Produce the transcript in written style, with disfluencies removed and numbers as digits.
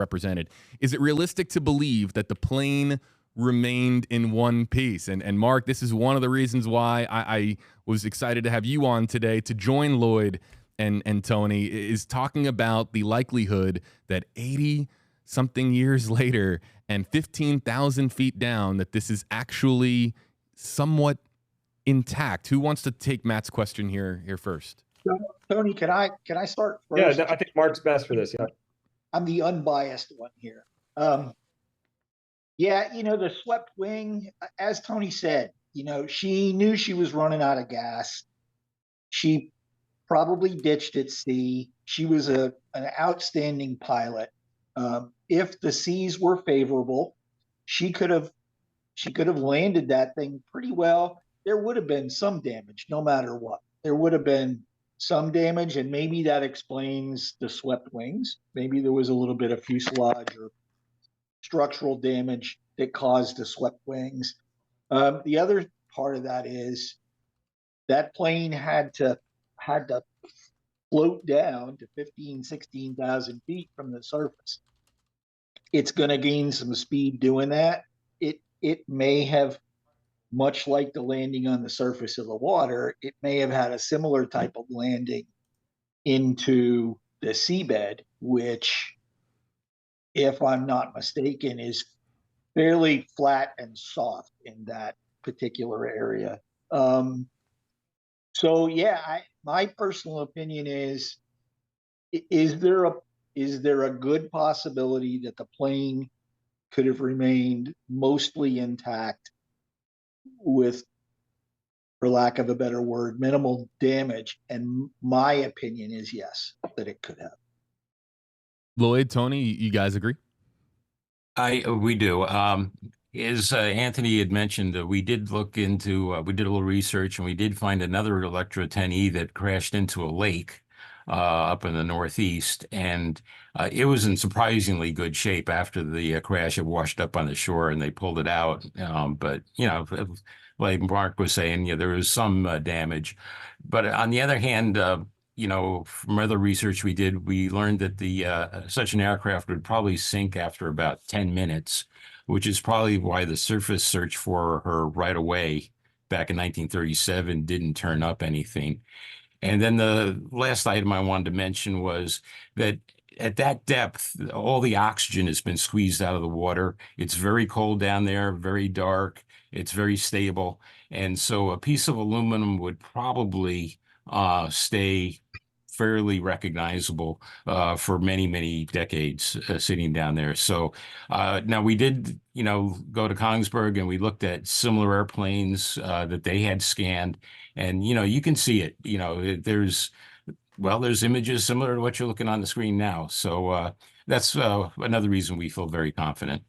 represented. Is it realistic to believe that the plane remained in one piece? And Mark, this is one of the reasons why I was excited to have you on today to join Lloyd and Tony, is talking about the likelihood that 80 something years later and 15,000 feet down, that this is actually somewhat intact. Who wants to take Matt's question here first? Tony, can I start first? Yeah, I think Mark's best for this. Yeah, I'm the unbiased one here. Yeah, the swept wing, as Tony said, she knew she was running out of gas. She probably ditched at sea. She was an outstanding pilot. If the seas were favorable, she could have landed that thing pretty well. There would have been some damage, no matter what. There would have been some damage, and maybe that explains the swept wings. Maybe there was a little bit of fuselage or structural damage that caused the swept wings. The other part of that is that plane had to float down to 15, 16,000 feet from the surface. It's going to gain some speed doing that. It may have, much like the landing on the surface of the water, it may have had a similar type of landing into the seabed, which, if I'm not mistaken, is fairly flat and soft in that particular area. So yeah, my personal opinion is there a good possibility that the plane could have remained mostly intact with, for lack of a better word, minimal damage? And my opinion is yes, that it could have. Lloyd, Tony, you guys agree? We do. As Anthony had mentioned, we did look into, we did a little research, and we did find another Electra 10E that crashed into a lake up in the Northeast, and it was in surprisingly good shape after the crash. It washed up on the shore, and they pulled it out. But like Mark was saying, there was some damage. But on the other hand, from other research we did, we learned that such an aircraft would probably sink after about 10 minutes, which is probably why the surface search for her right away back in 1937 didn't turn up anything. And then the last item I wanted to mention was that at that depth, all the oxygen has been squeezed out of the water. It's very cold down there, very dark. It's very stable. And so a piece of aluminum would probably stay fairly recognizable for many, many decades sitting down there. So now we did, go to Kongsberg, and we looked at similar airplanes that they had scanned, and, you can see it, there's images similar to what you're looking on the screen now. So that's another reason we feel very confident.